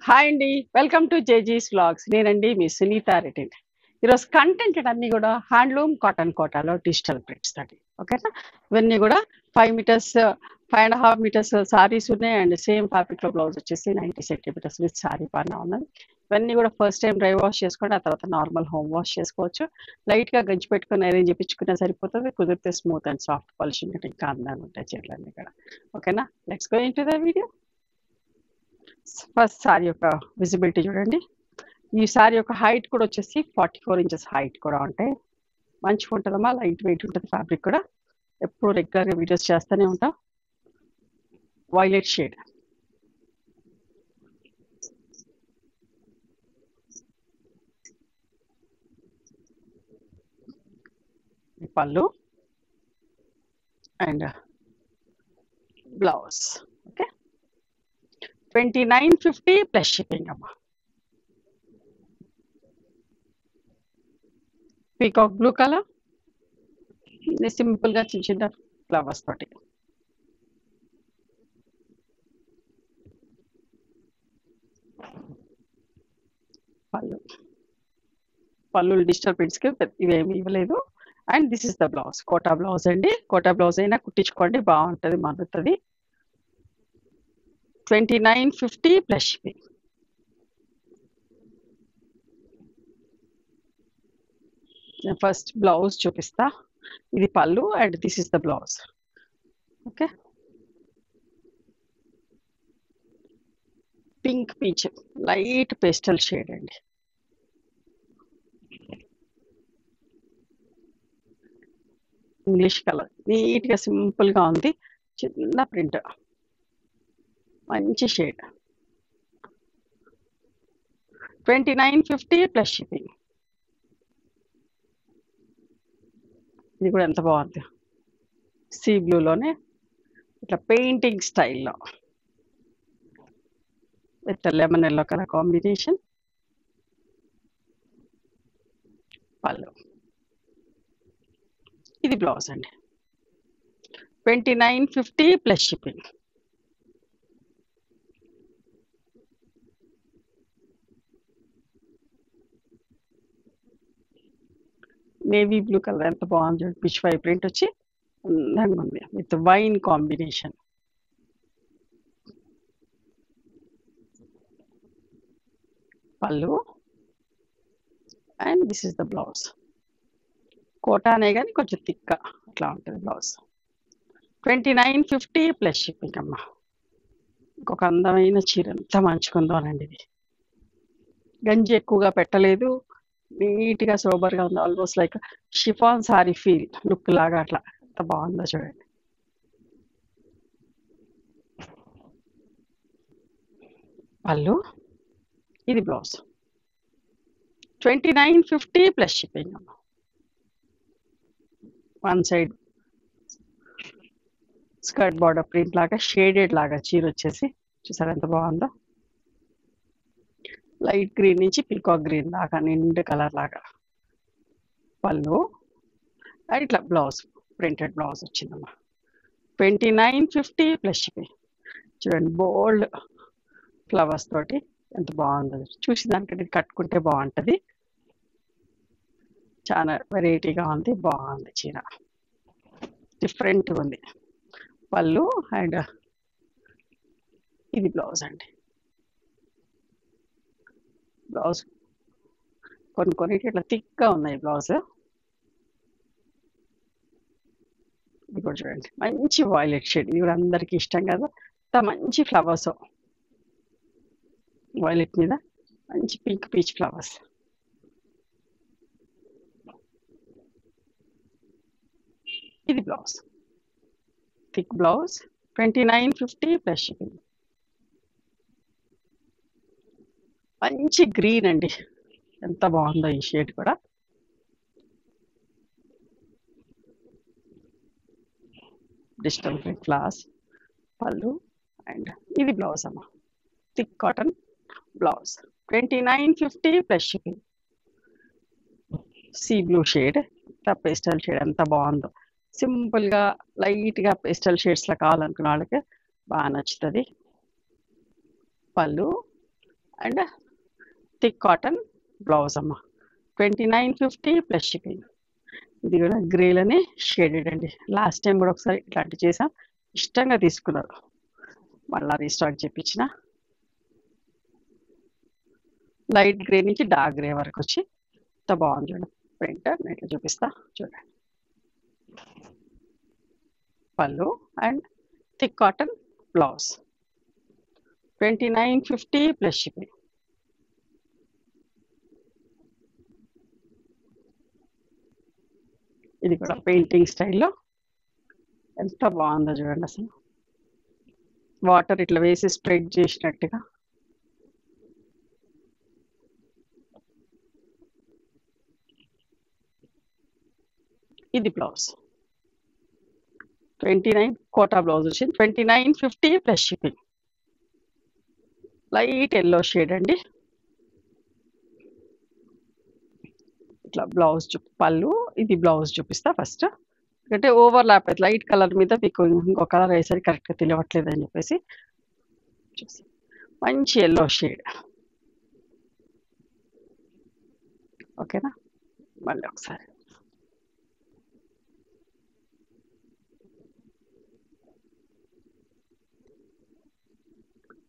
Hi అండి. Welcome to జేజీస్ vlogs. నేనండి మీ సునీత రెడ్డి. ఈరోజు కంటెంట్ అన్నీ కూడా హ్యాండ్లూమ్ కాటన్ కోటాలో డిజిటల్ ప్రింట్స్ తోటి. ఓకేనా? ఇవన్నీ కూడా 5 మీటర్స్ 5.5 మీటర్స్ సారీస్ ఉన్నాయి అండ్ సేమ్ ఫ్యాబ్రిక్లో బ్లౌజ్ వచ్చేసి 90 సెంటీమీటర్స్ విత్ సారీ పైన ఉన్నది. ఇవన్నీ కూడా ఫస్ట్ టైం డ్రై వాష్ చేసుకోండి, ఆ తర్వాత నార్మల్ హోమ్ వాష్ చేసుకోవచ్చు. లైట్గా గంజి పెట్టుకుని అరేంజ్ చేయించుకున్నా సరిపోతుంది. కుదిరితే స్మూత్ అండ్ సాఫ్ట్ పాలిషింగ్ అంటే ఇంకా అందంగా ఉంటాయి చీరలన్నీ కూడా. ఓకేనా? Let's go into the video. First sorry యొక్క విజిబిలిటీ చూడండి. ఈ సారీ యొక్క హైట్ కూడా వచ్చేసి 44 ఇంచెస్ హైట్ కూడా ఉంటాయి. మంచిగా ఉంటుందమ్మా, లైట్ వెయిట్ ఉంటుంది. ఫ్యాబ్రిక్ కూడా ఎప్పుడు రెగ్యులర్గా వీడియోస్ చేస్తూనే ఉంటాం. వైలెట్ షేడ్, పళ్ళు and blouse. Okay, 2950 plus shipping అమ్మా. పీకాక్ బ్లూ కలర్, సింపుల్గా చిన్న చిన్న ఫ్లవర్స్ తోటి. పళ్ళు డిజిటల్ ప్రింట్స్కి ఇవేమి ఇవ్వలేదు. And this is the blouse, Kota blouse అండి. కోటా బ్లౌజ్ అయినా కుట్టించుకోండి, బాగుంటుంది, మరుగుతుంది. 2950 ప్లస్ షిప్పింగ్. ఫస్ట్ బ్లౌజ్ చూపిస్తా. ఇది పళ్ళు and this is the blouse. Okay, pink peach, light pastel shade అండి. ఇంగ్లీష్ కలర్, నీట్గా సింపుల్గా ఉంది. చిన్న ప్రింట్, మంచి షేడ్. 2950 plus shipping. ఇది కూడా ఎంత బాగుంది, సీ బ్లూలోనే ఇట్లా పెయింటింగ్ స్టైల్లో with lemon yellow colour combination. పళ్ళు, ఇది బ్లౌజ్ అండి. 2950 plus shipping. Navy blue colour ఎంత బాగుంది, పిచ్ వై ప్రింట్ వచ్చి అందంగా ఉంది విత్ వైన్ కాంబినేషన్. పళ్ళు and this is the blouse. కోటానే కానీ కొంచెం థిక్గా అట్లా ఉంటుంది బ్లౌజ్. 2950 ప్లస్ షిప్పింగ్ అమ్మా. ఇంకొక అందమైన చీర, ఎంత మంచుకుందోనండి. ఇది గంజి ఎక్కువగా పెట్టలేదు, నీట్గా సోబర్గా ఉంది. Almost like chiffon sorry feel look లాగా అట్లా ఎంత బాగుందో చూడండి. పళ్ళు, ఇది బ్లౌజ్. 2950 ప్లస్ షిప్పింగ్ అమ్మా. One side skirt border print లాగా షేడెడ్ లాగా చీర వచ్చేసి చూసారా ఎంత బాగుందో. లైట్ గ్రీన్ నుంచి పీకాక్ గ్రీన్ లాగా నిండు కలర్ లాగా. పళ్ళు అండ్ ఇట్లా బ్లౌజ్, ప్రింటెడ్ బ్లౌజ్ వచ్చిందమ్మా. 2950 ప్లస్ షిప్పింగ్. చూడండి బోల్డ్ ఫ్లవర్స్ తోటి ఎంత బాగుందో. చూసి దానికంటే కట్టుకుంటే బాగుంటుంది. చాలా వెరైటీగా ఉంది, బాగుంది చీర, డిఫరెంట్గా ఉంది. పళ్ళు అండ్ ఇది బ్లౌజ్ అండి. బ్లౌజ్ కొన్ని ఇట్లా థిక్గా ఉన్నాయి బ్లౌజ్. ఇది కూడా చూడండి, మంచి వైలెట్ షేడ్. ఇది కూడా అందరికీ ఇష్టం కదా, అంత మంచి ఫ్లవర్స్. వైలెట్ మీద మంచి పింక్ పీచ్ ఫ్లవర్స్. ఇది blouse, thick blouse. 2950 plus shipping. మంచి గ్రీన్ అండి, ఎంత బాగుందో ఈ షేడ్ కూడా. Digital print flowers. పళ్ళు అండ్ ఇది బ్లౌజ్ అమ్మా, thick cotton blouse. 2950 plus shipping. Sea blue shade, pastel shade ఎంత బాగుందో. సింపుల్గా లైట్గా పేస్టల్ షేడ్స్లో కావాలనుకున్న వాళ్ళకి బాగా నచ్చుతుంది. పళ్ళు అండ్ థిక్ కాటన్ బ్లౌజ్ అమ్మ 2950 ప్లస్ షిప్పింగ్. ఇది కూడా గ్రేలోనే షేడెడ్ అండి. లాస్ట్ టైం కూడా ఒకసారి ఇట్లాంటి చేసాం, ఇష్టంగా తీసుకున్నారు. మళ్ళీ రీస్టాక్ చేయించిన లైట్ గ్రే నుంచి డార్క్ గ్రే వరకు వచ్చి ఎంత బాగుంది చూడండి ప్రింట్. నేను ఇట్లా చూపిస్తా చూడండి. పళ్ళు and thick cotton blouse 2950 plus shipping. ఇది కూడా పెయింటింగ్ స్టైల్లో ఎంత బాగుందో చూడండి. అసలు వాటర్ ఇట్లా వేసి స్ప్రెడ్ చేసినట్టుగా. ఇది బ్లౌజ్ 29 కోటా బ్లౌజ్ వచ్చింది 2950 plus shipping. Light yellow shade అండి. ఇట్లా బ్లౌజ్ పళ్ళు. ఇది బ్లౌజ్ చూపిస్తా ఫస్ట్, ఎందుకంటే ఓవర్లాప్ అయితే లైట్ కలర్ మీద మీకు ఇంకో కలర్ వేసరికి కరెక్ట్గా తెలియట్లేదు అని చెప్పేసి చూసి మంచి ఎల్లో షేడ్. ఓకేనా, మళ్ళీ ఒకసారి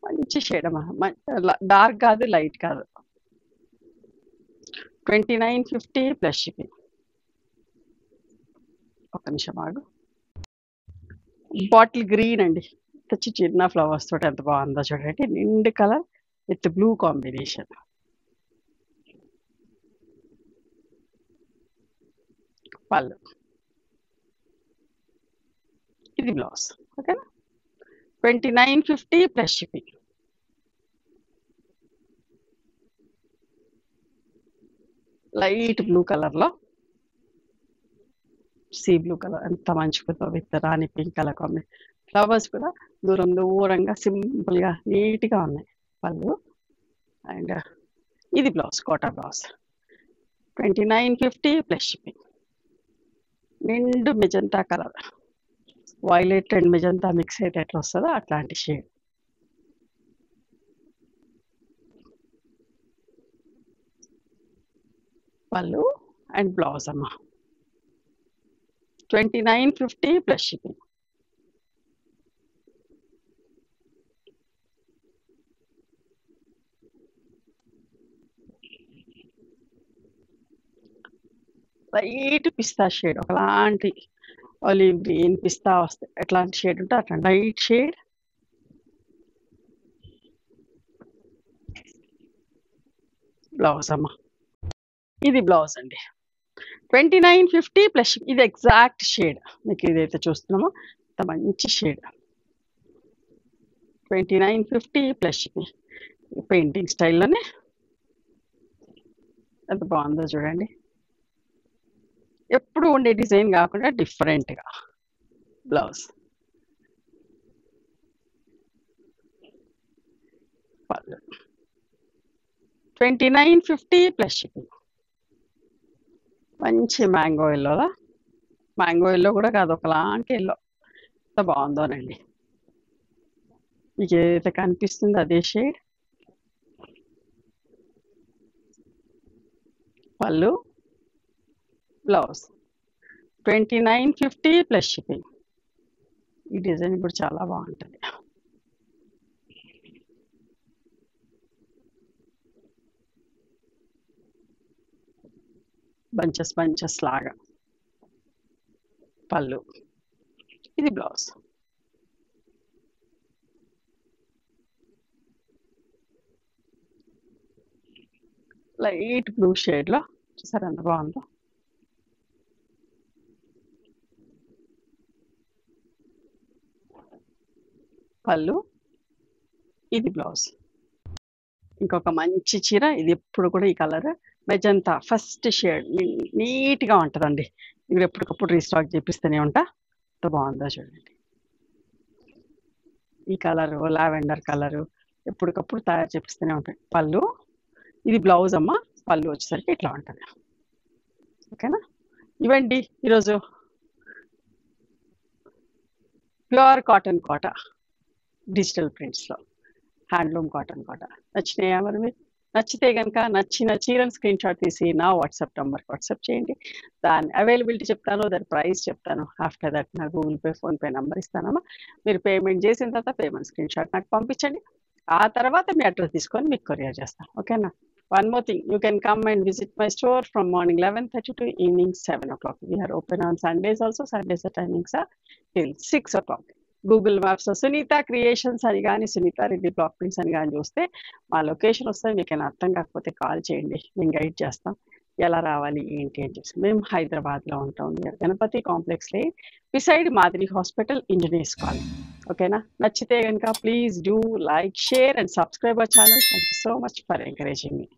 మంచి షేడ్ అమ్మా, డార్క్ కాదు లైట్ కాదు. 2950 ప్లస్ షిప్పింగ్. ఒక నిమిషం ఆగు. బాటిల్ గ్రీన్ అండి, చిన్న ఫ్లవర్స్ తోటి ఎంత బాగుందో చూడండి. నిండు కలర్ విత్ బ్లూ కాంబినేషన్. పళ్ళు. ఇది బ్లౌజ్. ఓకేనా, 2950 ప్లస్ షిప్పింగ్. లైట్ బ్లూ కలర్లో సీ బ్లూ కలర్ ఎంత మంచిగా with rani pink colour combination. Flowers కూడా దూరంగా సింపుల్గా నీట్గా ఉన్నాయి. పళ్ళు అండ్ ఇది blouse, Kota blouse 2950 plus shipping. నిండు magenta colour, violet and magenta mix అయితే ఎట్లా వస్తుందో అట్లాంటి షేడ్. పళ్ళు అండ్ బ్లౌజ్ అమ్మ 2950 ప్లస్ షిప్పింగ్. లైట్ పిస్తా షేడ్, ఒకలాంటి ఆలివ్ గ్రీన్ పిస్తా వస్తాయి, ఎట్లాంటి షేడ్ ఉంటే అట్లా లైట్ షేడ్. బ్లౌజ్ అమ్మ. ఇది బ్లౌజ్ అండి 2950 ప్లస్. ఇది ఎగ్జాక్ట్ షేడ్ మీకు ఇదైతే చూస్తున్నామో ఇంత మంచి షేడ్ 2950 ప్లస్. పెయింటింగ్ స్టైల్లోనే ఎంత బాగుందో చూడండి. ఎప్పుడు ఉండే డిజైన్ కాకుండా డిఫరెంట్గా బ్లౌజ్. పళ్ళు 2950 ప్లస్ షిప్పింగ్. మంచి మ్యాంగో ఎల్లోలా, మ్యాంగో ఎల్లో కూడా కాదు ఒకలాంటి ఎల్లో, ఎంత బాగుందోనండి. మీకు ఏదైతే కనిపిస్తుందో అదే షేడ్. పళ్ళు బ్లౌజ్ 2950 ప్లస్ షిప్పింగ్. ఈ డిజైన్ కూడా చాలా బాగుంటుంది. బంచెస్ బంచెస్ లాగా. పళ్ళు. ఇది బ్లౌజ్. లైట్ బ్లూ షేడ్లో చూసారు ఎంత బాగుందో. పళ్ళు. ఇది బ్లౌజ్. ఇంకొక మంచి చీర, ఇది ఎప్పుడు కూడా ఈ కలర్ మెజంతా ఫస్ట్ షేడ్ నీట్గా ఉంటుందండి. ఇది ఎప్పటికప్పుడు రీస్టాక్ చేపిస్తూనే ఉంటా. ఎంత బాగుందో చూడండి. ఈ కలరు లావెండర్ కలరు ఎప్పటికప్పుడు తయారు చేపిస్తూనే ఉంటాయి. పళ్ళు. ఇది బ్లౌజ్ అమ్మ. పళ్ళు వచ్చేసరికి ఇట్లా ఉంటుంది. ఓకేనా, ఇవండి ఈరోజు ప్యూర్ కాటన్ కోట డిజిటల్ ప్రింట్స్లో హ్యాండ్లూమ్ కాటన్ కోట. నచ్చినాయా మరి మీరు? నచ్చితే కనుక నచ్చిన చీరను స్క్రీన్ షాట్ తీసి నా వాట్సాప్ నెంబర్కి వాట్సాప్ చేయండి. దాని అవైలబిలిటీ చెప్తాను, దాని ప్రైస్ చెప్తాను. ఆఫ్టర్ దట్ నా గూగుల్ పే, ఫోన్పే నెంబర్ ఇస్తానమ్మా. మీరు పేమెంట్ చేసిన తర్వాత పేమెంట్ స్క్రీన్ షాట్ నాకు పంపించండి. ఆ తర్వాత మీ అడ్రస్ తీసుకొని మీకు కొరియర్ చేస్తాను. ఓకేనా? One more thing, you can come and visit my store from morning 11:30 to evening 7 o'clock. We are open on Sundays also. Sundays the timings are till 6 o'clock. Google మ్యాప్స్లో Sunitha creations అని కానీ Sunitha Reddy block prints అని కానీ చూస్తే మా location వస్తే మీకు ఏమైనా అర్థం కాకపోతే కాల్ చేయండి, మేము గైడ్ చేస్తాం ఎలా రావాలి ఏంటి అని చెప్పి. మేము హైదరాబాద్లో ఉంటాం, గణపతి కాంప్లెక్స్లో బిసైడ్ మాదిరి హాస్పిటల్, ఇంజనీర్స్ కాలనీ. ఓకేనా? నచ్చితే కనుక please do like, share and subscribe our channel. Thank you so much for encouraging me.